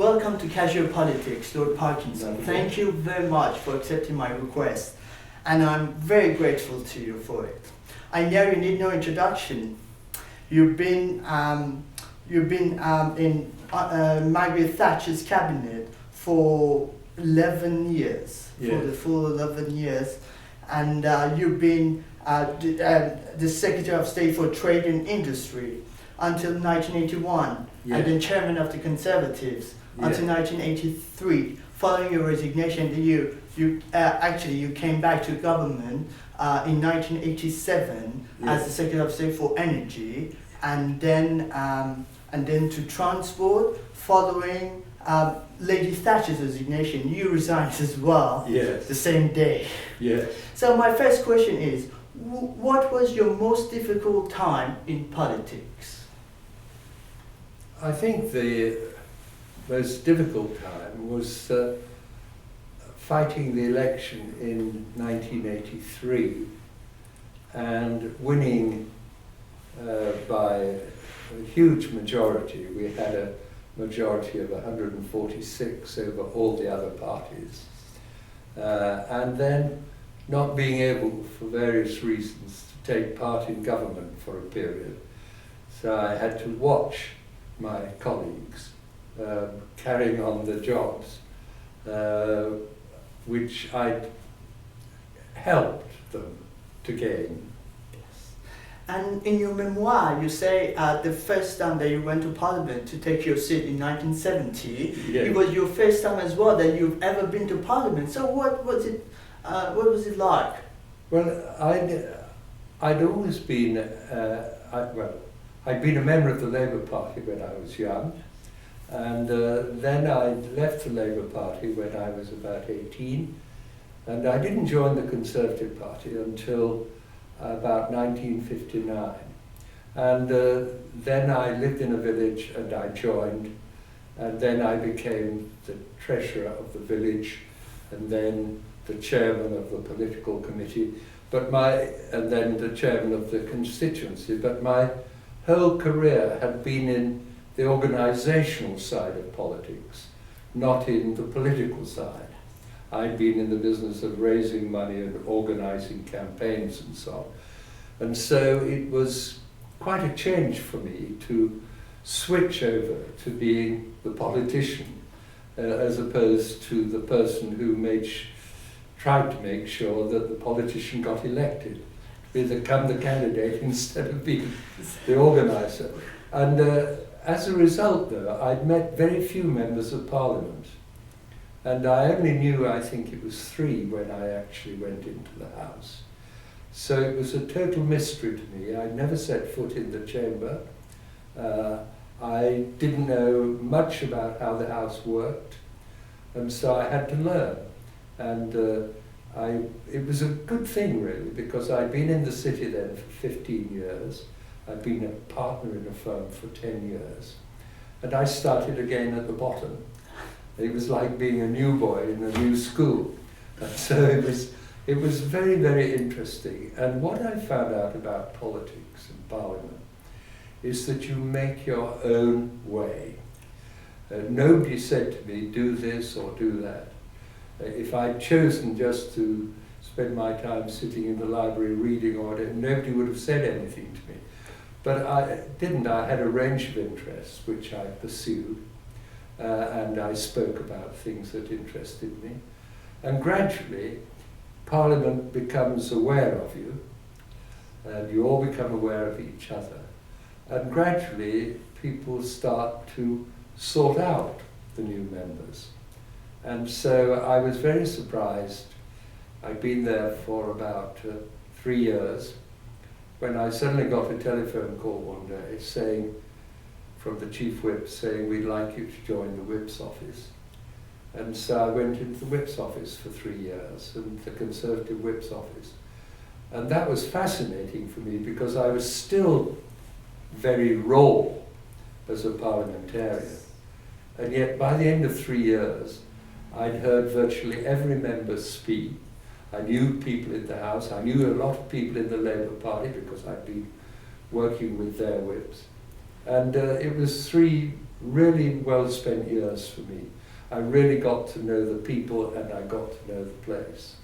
Welcome to Casual Politics, Lord Parkinson. Thank you very much for accepting my request, and I'm very grateful to you for it. I know you need no introduction. You've been in Margaret Thatcher's cabinet for 11 years, Yes. for the full 11 years, and you've been the Secretary of State for Trade and Industry until 1981, Yes. and then Chairman of the Conservatives Yes. until 1983. Following your resignation, you came back to government in 1987 as Yes. the Secretary of State for Energy, and then to Transport. Following Lady Thatcher's resignation, you resigned as well. Yes. The same day. Yes. So my first question is, what was your most difficult time in politics? I think the most difficult time was fighting the election in 1983 and winning by a huge majority. We had a majority of 146 over all the other parties. And then not being able, for various reasons, to take part in government for a period. So I had to watch my colleagues carrying on the jobs, which I'd helped them to gain. And in your memoir, you say the first time that you went to Parliament to take your seat in 1970, Yes. it was your first time as well that you've ever been to Parliament. So what was it? What was it like? Well, I'd always been, I'd been a member of the Labour Party when I was young, and then I left the Labour Party when I was about 18, and I didn't join the Conservative Party until about 1959. And then I lived in a village and I joined, and then I became the treasurer of the village, and then the chairman of the political committee, and then the chairman of the constituency. But my whole career had been in the organisational side of politics, not in the political side. I'd been in the business of raising money and organising campaigns and so on. And so it was quite a change for me to switch over to being the politician as opposed to the person who tried to make sure that the politician got elected, to become the candidate instead of being the organiser. And as a result, though, I'd met very few members of Parliament. And I only knew, I think it was 3 when I actually went into the House. So it was a total mystery to me. I'd never set foot in the chamber. I didn't know much about how the House worked, and so I had to learn. And it was a good thing, really, because I'd been in the city then for 15 years. I'd been a partner in a firm for 10 years. And I started again at the bottom. It was like being a new boy in a new school. And so it was very, very interesting. And what I found out about politics and Parliament is that you make your own way. Nobody said to me, do this or do that. If I'd chosen just to spend my time sitting in the library reading or whatever, nobody would have said anything to me. But I didn't. I had a range of interests which I pursued. And I spoke about things that interested me. And gradually, Parliament becomes aware of you, and you all become aware of each other. And gradually, people start to sort out the new members. And so I was very surprised. I'd been there for about 3 years, when I suddenly got a telephone call one day saying, from the Chief Whip, saying, we'd like you to join the Whip's office. And so I went into the Whip's office for 3 years, and the Conservative Whip's office. And that was fascinating for me, because I was still very raw as a parliamentarian. And yet by the end of 3 years, I'd heard virtually every member speak. I knew people in the House. I knew a lot of people in the Labour Party, because I'd been working with their whips. And it was 3 really well spent years for me. I really got to know the people and I got to know the place.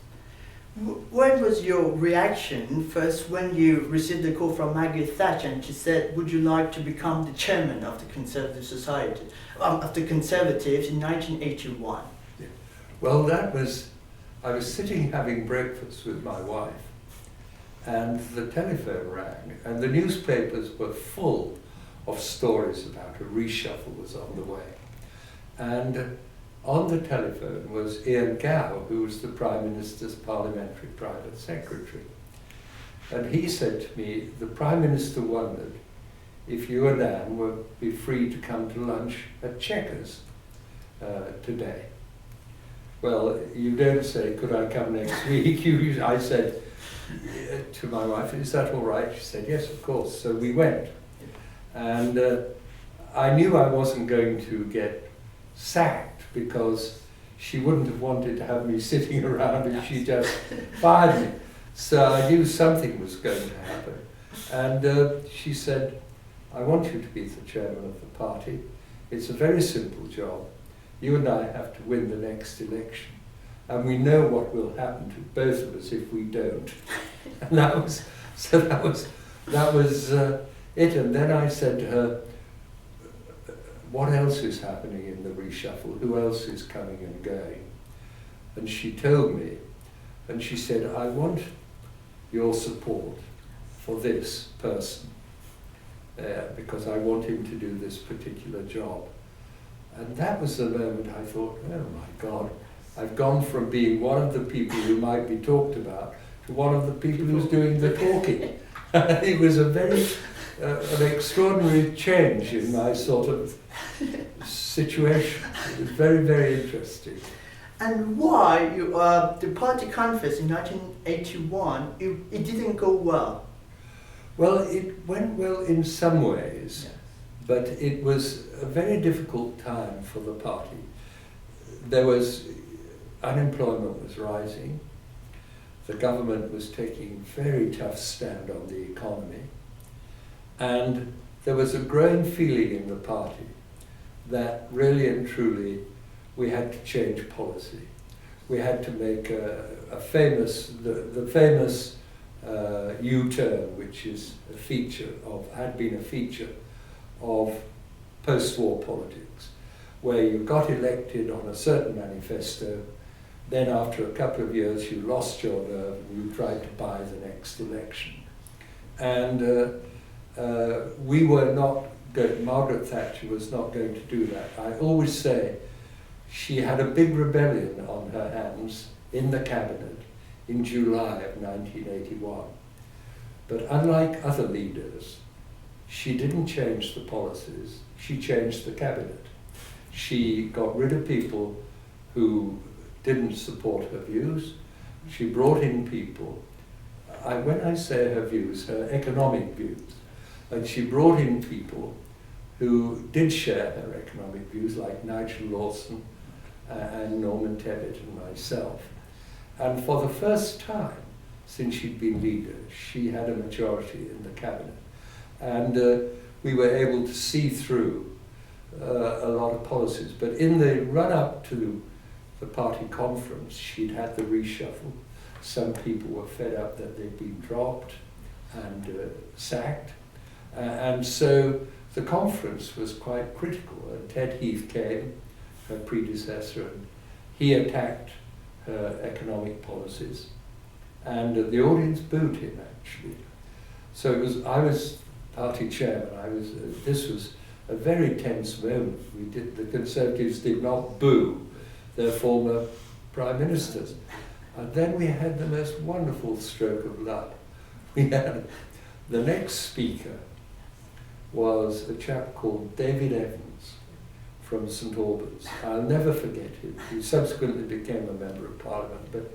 What was your reaction first when you received the call from Margaret Thatcher and she said, would you like to become the chairman of the Conservative Society, of the Conservatives in 1981? Yeah. Well, I was sitting having breakfast with my wife and the telephone rang and the newspapers were full of stories about a reshuffle was on the way. And on the telephone was Ian Gow, who was the Prime Minister's Parliamentary Private Secretary. And he said to me, the Prime Minister wondered if you and Anne would be free to come to lunch at Chequers today. Well, you don't say, could I come next week? I said to my wife, is that all right? She said, yes, of course. So we went. And I knew I wasn't going to get sacked because she wouldn't have wanted to have me sitting around if she just fired me. So I knew something was going to happen. And she said, I want you to be the chairman of the party. It's a very simple job. You and I have to win the next election. And we know what will happen to both of us if we don't. And that was it. And then I said to her, what else is happening in the reshuffle? Who else is coming and going? And she told me, and she said, I want your support for this person because I want him to do this particular job. And that was the moment I thought, oh my God, I've gone from being one of the people who might be talked about to one of the people who's doing the talking. It was a very an extraordinary change in my sort of situation. It was very, very interesting. And why the party conference in 1981, it didn't go well? Well, it went well in some ways, yes. But it was a very difficult time for the party. Unemployment was rising, the government was taking a very tough stand on the economy, and there was a growing feeling in the party that really and truly we had to change policy. We had to make the famous U-turn, which is had been a feature of post-war politics, where you got elected on a certain manifesto, then after a couple of years you lost your nerve and you tried to buy the next election. And Margaret Thatcher was not going to do that. I always say she had a big rebellion on her hands in the cabinet in July of 1981. But unlike other leaders, she didn't change the policies, she changed the cabinet. She got rid of people who didn't support her views. She brought in people, when I say her views, her economic views, and she brought in people who did share her economic views, like Nigel Lawson and Norman Tebbit and myself. And for the first time since she'd been leader, she had a majority in the cabinet. And we were able to see through a lot of policies. But in the run-up to the party conference, she'd had the reshuffle. Some people were fed up that they'd been dropped and sacked. And so the conference was quite critical. And Ted Heath came, her predecessor, and he attacked her economic policies. And the audience booed him, actually. So I was party chairman. This was a very tense moment. The Conservatives did not boo their former prime ministers. And then we had the most wonderful stroke of luck. We had the next speaker was a chap called David Evans from St Albans. I'll never forget him. He subsequently became a member of Parliament, but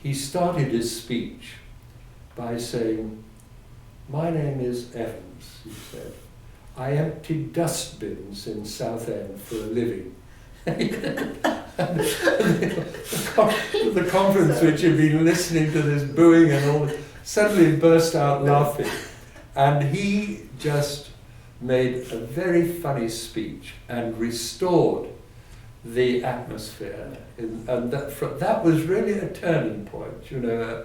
he started his speech by saying, "My name is Evans," he said. "I empty dustbins in Southend for a living." The conference, which had been listening to this booing and all, suddenly burst out laughing. And he just made a very funny speech and restored the atmosphere. And that was really a turning point, you know.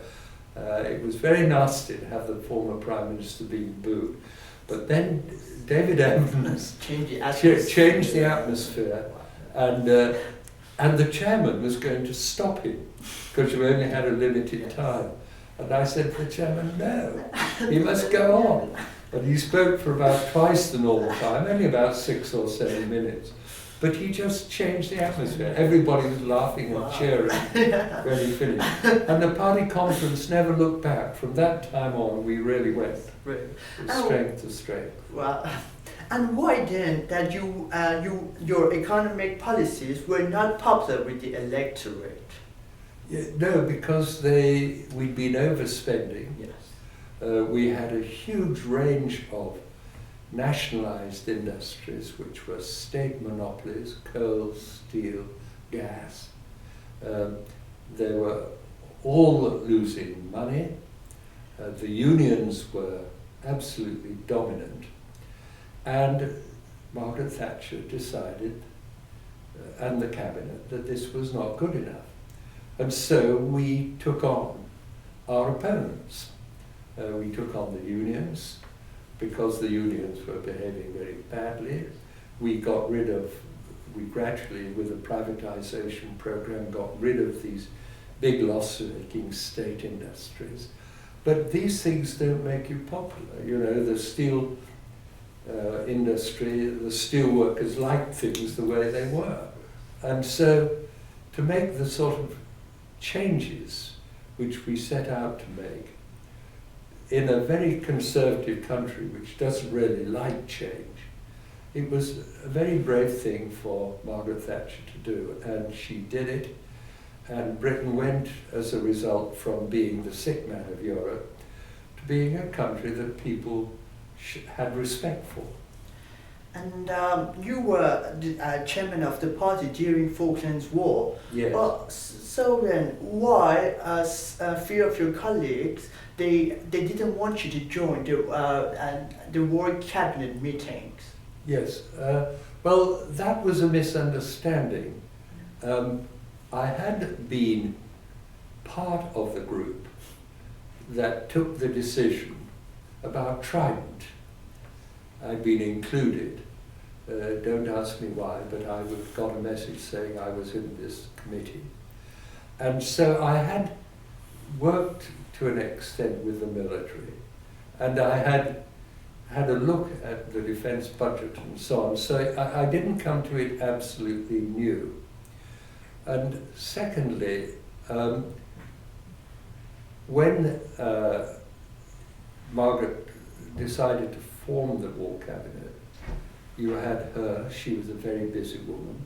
It was very nasty to have the former Prime Minister being booed. But then David Evans changed the atmosphere, and the chairman was going to stop him because you only had a limited time. And I said to the chairman, no, he must go on. And he spoke for about twice the normal time, only about 6 or 7 minutes. But he just changed the atmosphere. Everybody was laughing and cheering when he finished. And the party conference never looked back. From that time on, we really went from strength to strength. Well, and why then that your economic policies were not popular with the electorate? Yeah, no, because we'd been overspending. Yes. We had a huge range of nationalised industries, which were state monopolies: coal, steel, gas. They were all losing money. The unions were absolutely dominant. And Margaret Thatcher decided, and the cabinet, that this was not good enough. And so we took on our opponents. We took on the unions, because the unions were behaving very badly. We gradually, with the privatization program, got rid of these big loss-making state industries. But these things don't make you popular. You know, the steel industry, the steel workers liked things the way they were. And so to make the sort of changes which we set out to make in a very conservative country which doesn't really like change, it was a very brave thing for Margaret Thatcher to do, and she did it. And Britain went, as a result, from being the sick man of Europe to being a country that people had respect for. And you were chairman of the party during Falklands War. Yes. Well, so then, why, as a few of your colleagues, they didn't want you to join the war cabinet meetings? Yes. Well, that was a misunderstanding. I had been part of the group that took the decision about Trident. I'd been included. Don't ask me why, but I got a message saying I was in this committee. And so I had worked to an extent with the military, and I had a look at the defence budget and so on, so I didn't come to it absolutely new. And secondly, when Margaret decided to form the war cabinet, you had her, she was a very busy woman.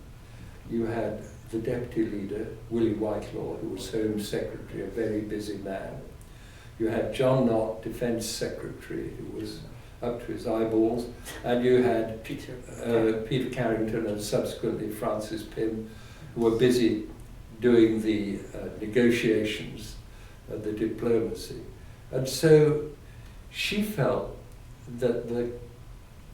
You had the deputy leader, Willie Whitelaw, who was Home Secretary, a very busy man. You had John Knott, Defence Secretary, who was up to his eyeballs, and you had Peter Carrington and subsequently Francis Pym, who were busy doing the negotiations, the diplomacy. And so she felt that the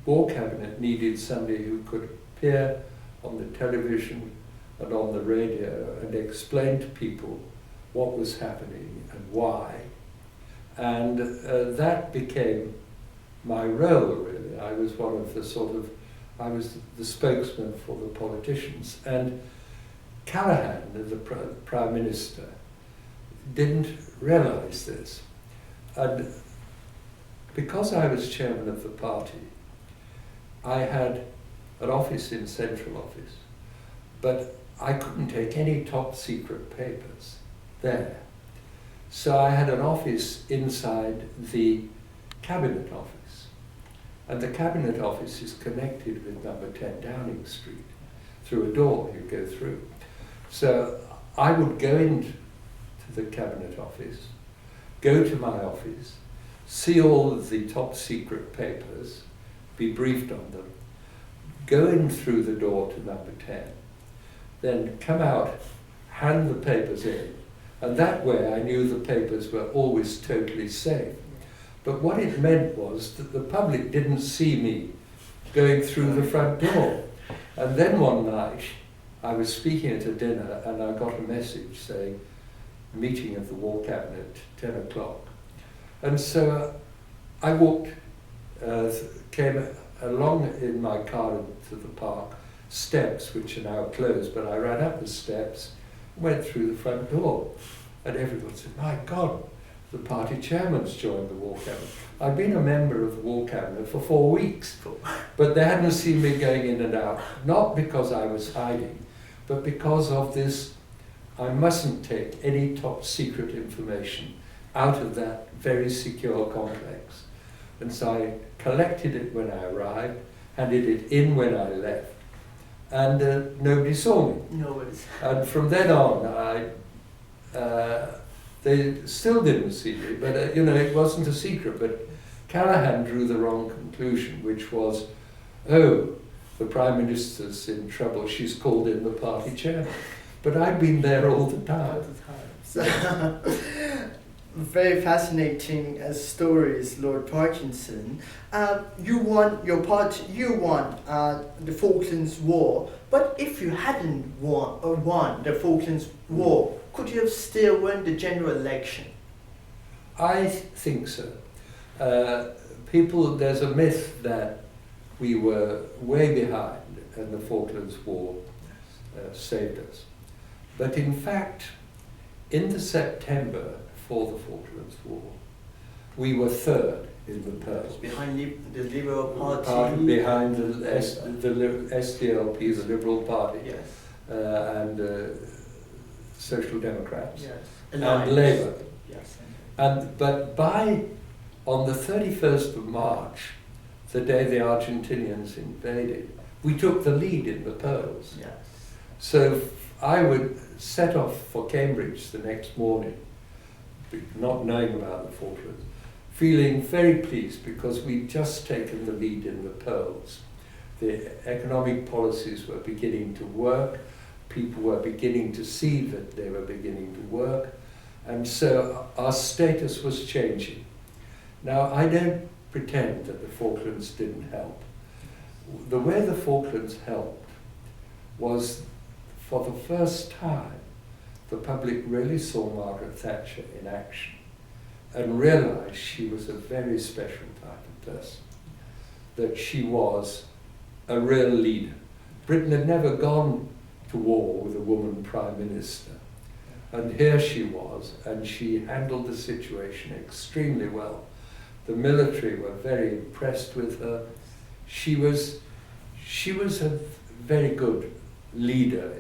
war cabinet needed somebody who could appear on the television and on the radio and explain to people what was happening and why. And that became my role, really. I was one of the I was the spokesman for the politicians. And Callaghan, the Prime Minister, didn't realise this. And because I was chairman of the party, I had an office in Central Office, but I couldn't take any top secret papers there. So I had an office inside the Cabinet Office. And the Cabinet Office is connected with number 10 Downing Street through a door you go through. So I would go into the Cabinet Office, go to my office, see all of the top secret papers, be briefed on them, go in through the door to number 10, then come out, hand the papers in, and that way I knew the papers were always totally safe. But what it meant was that the public didn't see me going through the front door. And then one night, I was speaking at a dinner and I got a message saying, meeting of the War Cabinet, 10 o'clock. And so I walked, came along in my car into the park, steps which are now closed, but I ran up the steps, went through the front door, and everyone said, my God, the party chairman's joined the War Cabinet. I'd been a member of the War Cabinet for 4 weeks, but they hadn't seen me going in and out, not because I was hiding, but because of this, I mustn't take any top secret information out of that very secure complex. And so I collected it when I arrived, handed it in when I left, and nobody saw me. Nobody's. And from then on, they still didn't see me, but it wasn't a secret. But Callahan drew the wrong conclusion, which was, oh, the Prime Minister's in trouble, she's called in the party chairman. But I'd been there all the time. So, very fascinating stories, Lord Parkinson. You won your party. You won the Falklands War. But if you hadn't won the Falklands War, could you have still won the general election? I think so. There's a myth that we were way behind and the Falklands War saved us. But in fact, in the September for the Falklands War, we were third in the polls. Behind the Liberal Party? Behind the SDLP, the Liberal Party, yes. And Social Democrats, yes. And Labour. Yes. But on the 31st of March, the day the Argentinians invaded, we took the lead in the polls. Yes. So I would set off for Cambridge the next morning, not knowing about the Falklands, feeling very pleased because we'd just taken the lead in the polls. The economic policies were beginning to work, people were beginning to see that they were beginning to work, and so our status was changing. Now, I don't pretend that the Falklands didn't help. The way the Falklands helped was, for the first time, the public really saw Margaret Thatcher in action and realized she was a very special type of person, that she was a real leader. Britain had never gone to war with a woman prime minister, and here she was, and she handled the situation extremely well. The military were very impressed with her. She was a very good leader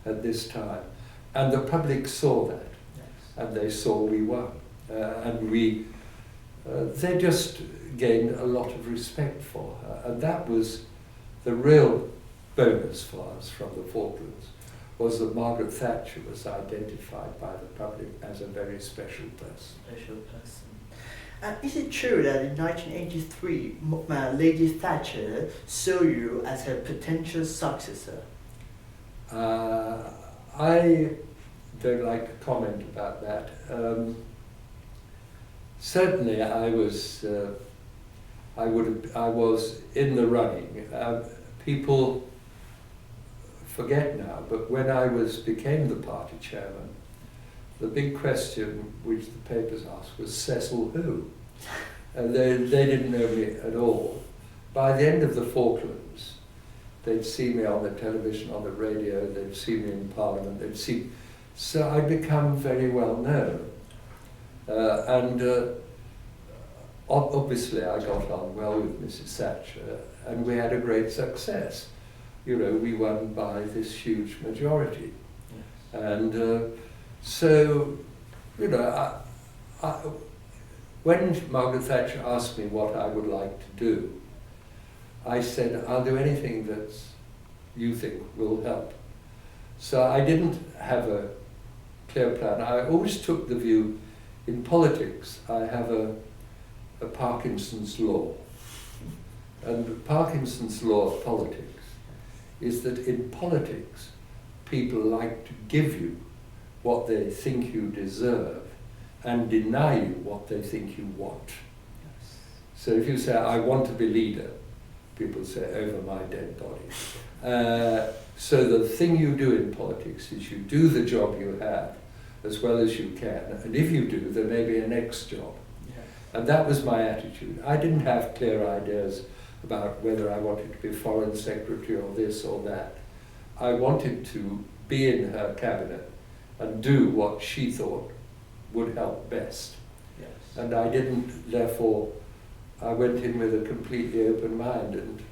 at this time, and the public saw that, yes. And they saw we won, and they just gained a lot of respect for her, and that was the real bonus for us from the Falklands, was that Margaret Thatcher was identified by the public as a very special person. Special person. Is it true that in 1983, Lady Thatcher saw you as her potential successor? I don't like to comment about that. Certainly, I was in the running. People forget now, but when I became the party chairman, the big question which the papers asked was Cecil who? And they didn't know me at all. By the end of the Falklands, they'd see me on the television, on the radio, they'd see me in Parliament, so I'd become very well known. Obviously I got on well with Mrs. Thatcher, and we had a great success. We won by this huge majority. Yes. And so, when Margaret Thatcher asked me what I would like to do, I said, I'll do anything that you think will help. So I didn't have a clear plan. I always took the view, in politics, I have a Parkinson's law. And Parkinson's law of politics is that in politics, people like to give you what they think you deserve and deny you what they think you want. Yes. So if you say, I want to be leader, people say, over my dead body. So the thing you do in politics is you do the job you have as well as you can, and if you do, there may be a next job. Yeah. And that was my attitude. I didn't have clear ideas about whether I wanted to be foreign secretary or this or that. I wanted to be in her cabinet and do what she thought would help best. Yes. And I didn't, therefore, I went in with a completely open mind, and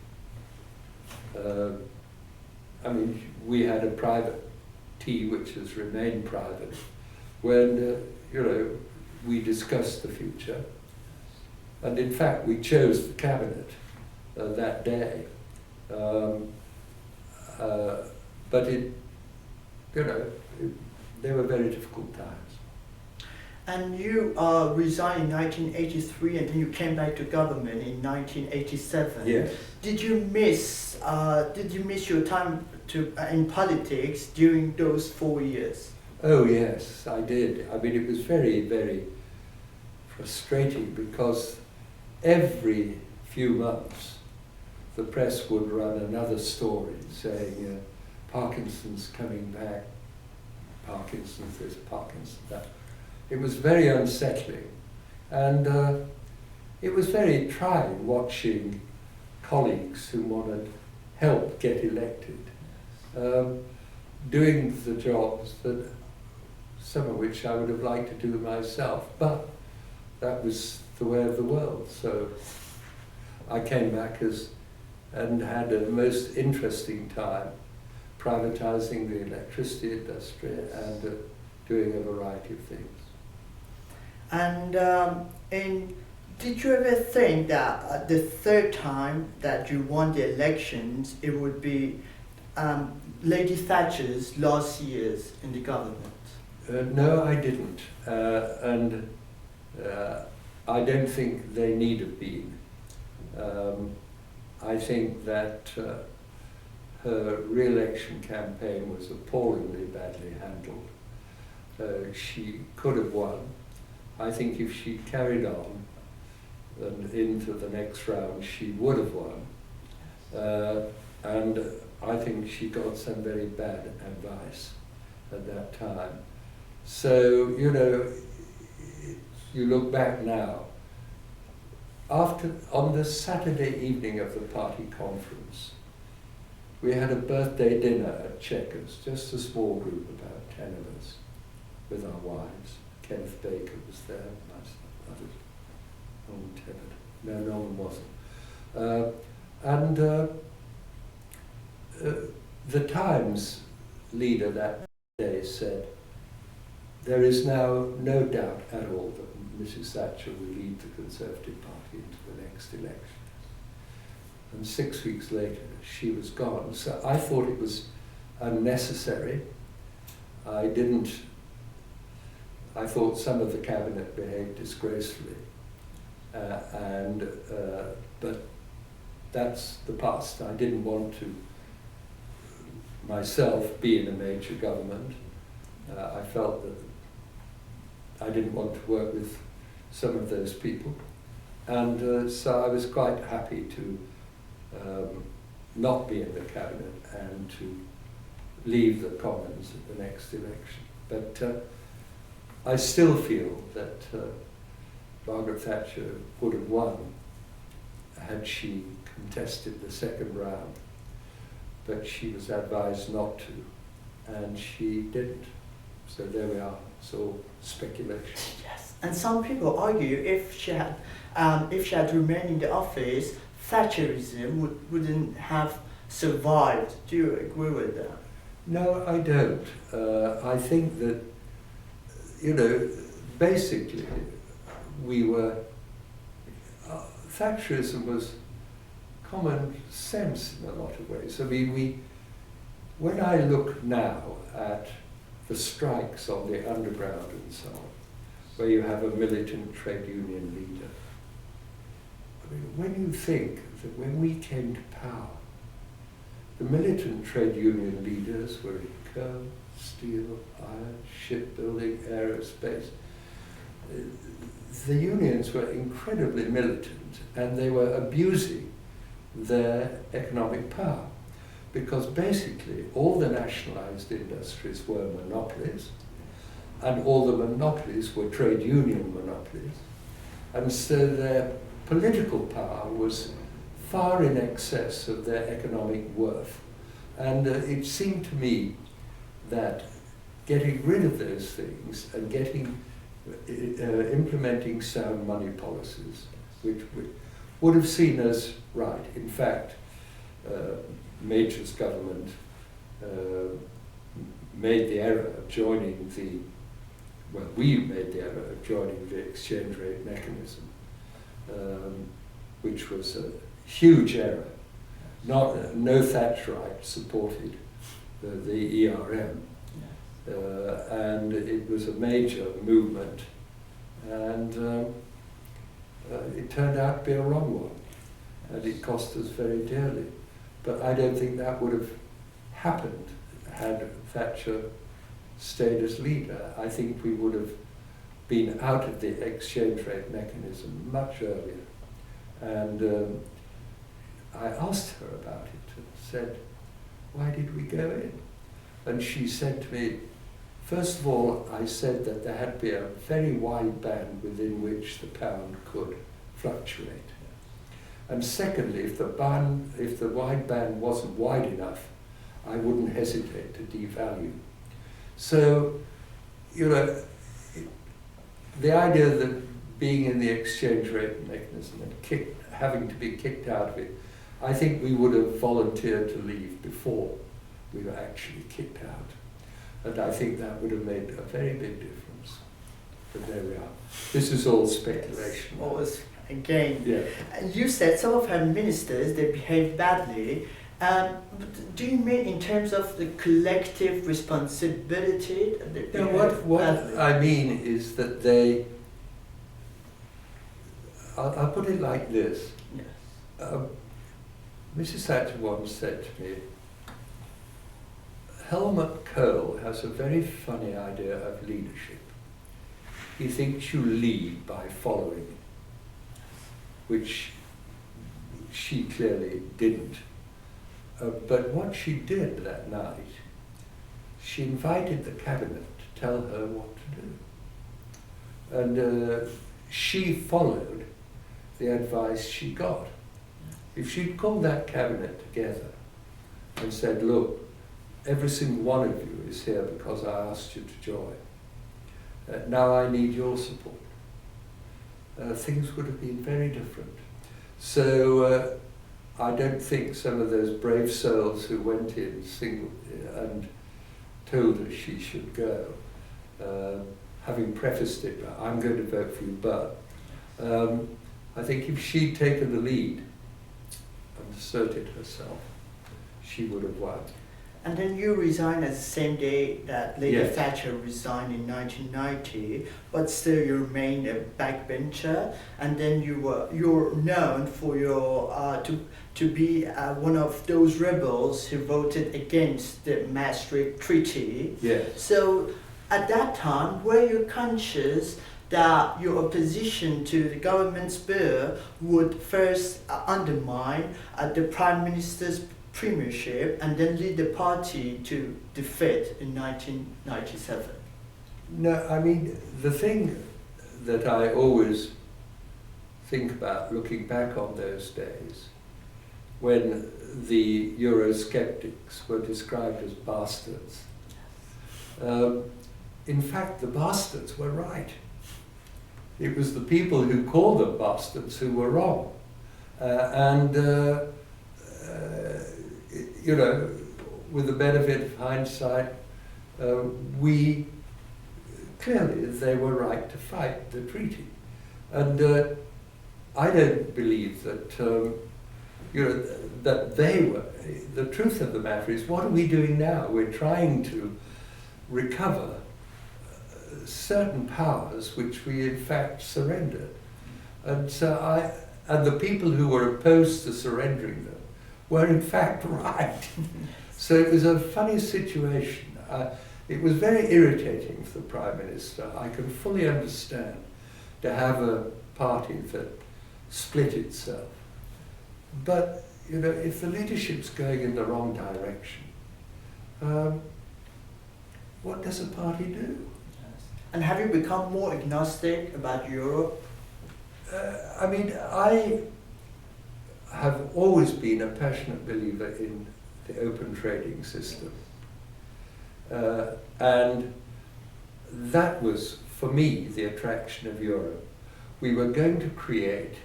I mean, we had a private tea, which has remained private, when, you know, we discussed the future. And in fact, we chose the cabinet that day. But it, you know, they were very difficult times. And you resigned in 1983, and then you came back to government in 1987. Yes. Did you miss your time in politics during those 4 years? Oh yes, I did. I mean, it was very, very frustrating because every few months the press would run another story saying Parkinson's coming back, Parkinson's this, Parkinson's that. It was very unsettling, and it was very trying watching colleagues who wanted help get elected, doing the jobs that some of which I would have liked to do myself, but that was the way of the world. So I came back and had a most interesting time privatizing the electricity industry and doing a variety of things. And did you ever think that the third time that you won the elections, it would be Lady Thatcher's last years in the government? No, I didn't. And I don't think they need have been. I think that her re-election campaign was appallingly badly handled. She could have won. I think if she carried on and into the next round, she would have won. And I think she got some very bad advice at that time. So, you know, you look back now, on the Saturday evening of the party conference, we had a birthday dinner at Chequers, just a small group, about 10 of us, with our wives. Kenneth Baker was there, others, Norman Tebbit. No, Norman wasn't. The Times leader that day said, "There is now no doubt at all that Mrs. Thatcher will lead the Conservative Party into the next election." And 6 weeks later, she was gone. So I thought it was unnecessary. I thought some of the cabinet behaved disgracefully. But that's the past. I didn't want to myself be in a major government. I felt that I didn't want to work with some of those people. And so I was quite happy to not be in the cabinet and to leave the Commons at the next election. But I still feel that Margaret Thatcher would have won had she contested the second round, but she was advised not to, and she didn't. So there we are. It's all speculation. Yes, and some people argue if she had remained in the office, Thatcherism wouldn't have survived. Do you agree with that? No, I don't. I think that, you know, basically Thatcherism was common sense in a lot of ways. I mean, when I look now at the strikes on the underground and so on, where you have a militant trade union leader, I mean, when you think that when we came to power, the militant trade union leaders were in coal, steel, iron, shipbuilding, aerospace. The unions were incredibly militant, and they were abusing their economic power. Because basically all the nationalized industries were monopolies, and all the monopolies were trade union monopolies. And so their political power was far in excess of their economic worth. And it seemed to me that getting rid of those things and implementing sound money policies, which would have seen us right. In fact, Major's government made the error of joining we made the error of joining the exchange rate mechanism, which was a huge error. No Thatcherite supported the ERM, and it was a major movement, and it turned out to be a wrong one, and it cost us very dearly. But I don't think that would have happened had Thatcher stayed as leader. I think we would have been out of the exchange rate mechanism much earlier. And I asked her about it and said, why did we go in? And she said to me, first of all, I said that there had to be a very wide band within which the pound could fluctuate. And secondly, if the wide band wasn't wide enough, I wouldn't hesitate to devalue. So, the idea that being in the exchange rate mechanism and having to be kicked out of it, I think we would have volunteered to leave before we were actually kicked out. And I think that would have made a very big difference. But there we are. This is all speculation. Again, yeah. You said some of her ministers, they behaved badly. Do you mean in terms of the collective responsibility? No, what I mean is that I'll put it like this. Yes. Mrs. Thatcher once said to me, Helmut Kohl has a very funny idea of leadership. He thinks you lead by following, which she clearly didn't. But what she did that night, she invited the cabinet to tell her what to do. And she followed the advice she got. If she'd called that cabinet together and said, look, every single one of you is here because I asked you to join. Now I need your support. Things would have been very different. So I don't think some of those brave souls who went in and told her she should go, having prefaced it, I'm going to vote for you, but I think if she'd taken the lead and asserted herself, she would have won. And then you resigned at the same day that Lady Yes. Thatcher resigned in 1990, but still you remained a backbencher. And then you're known for your to be one of those rebels who voted against the Maastricht Treaty. Yes. So at that time, were you conscious that your opposition to the government's bill would first undermine the Prime Minister's premiership and then lead the party to defeat in 1997? No, I mean, the thing that I always think about looking back on those days, when the Eurosceptics were described as bastards, in fact, the bastards were right. It was the people who called them bastards who were wrong. With the benefit of hindsight, clearly they were right to fight the treaty. And I don't believe that, that they were. The truth of the matter is, what are we doing now? We're trying to recover certain powers which we in fact surrendered. And so and the people who were opposed to surrendering them were in fact right. So it was a funny situation. It was very irritating for the Prime Minister. I can fully understand to have a party that split itself. But you know, if the leadership's going in the wrong direction, what does a party do? And have you become more agnostic about Europe? I mean, I have always been a passionate believer in the open trading system. And that was, for me, the attraction of Europe. We were going to create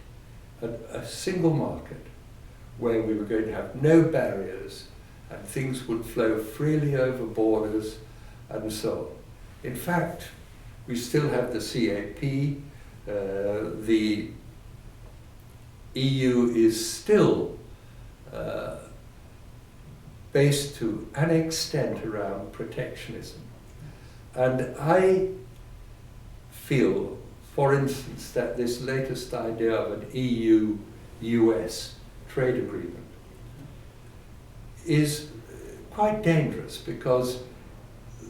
a single market where we were going to have no barriers and things would flow freely over borders and so on. In fact, we still have the CAP. The EU is still based to an extent around protectionism. And I feel, for instance, that this latest idea of an EU-US trade agreement is quite dangerous, because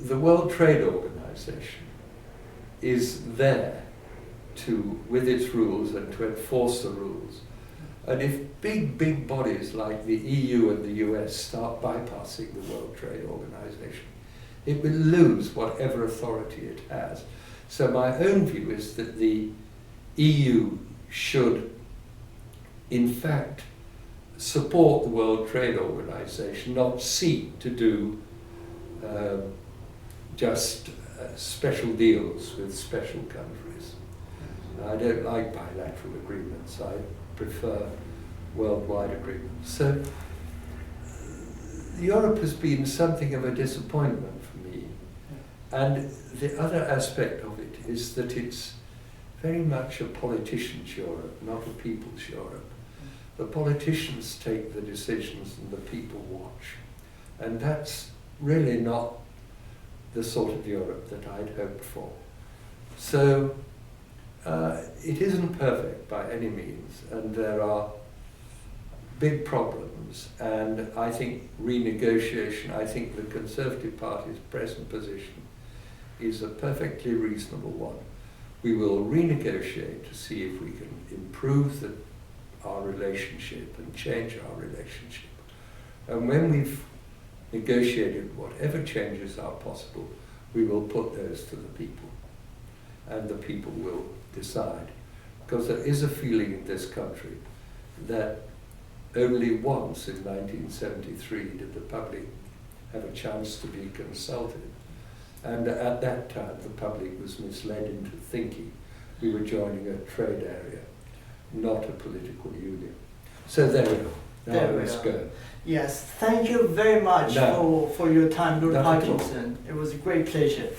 the World Trade Organization is there to, with its rules and to enforce the rules. And if big bodies like the EU and the US start bypassing the World Trade Organization, it will lose whatever authority it has. So my own view is that the EU should, in fact, support the World Trade Organization, not seek to do just special deals with special countries. I don't like bilateral agreements. I prefer worldwide agreements. So Europe has been something of a disappointment for me. And the other aspect of it is that it's very much a politician's Europe, not a people's Europe. The politicians take the decisions and the people watch. And that's really not the sort of Europe that I'd hoped for. So it isn't perfect by any means, and there are big problems, and I think renegotiation, I think the Conservative Party's present position is a perfectly reasonable one. We will renegotiate to see if we can improve our relationship and change our relationship. And when we've negotiated whatever changes are possible, we will put those to the people, and the people will decide. Because there is a feeling in this country that only once in 1973 did the public have a chance to be consulted. And at that time, the public was misled into thinking we were joining a trade area, not a political union. So there we go. Now let's go. Yes, thank you very much for your time, Lord Not at all. Parkinson. It was a great pleasure.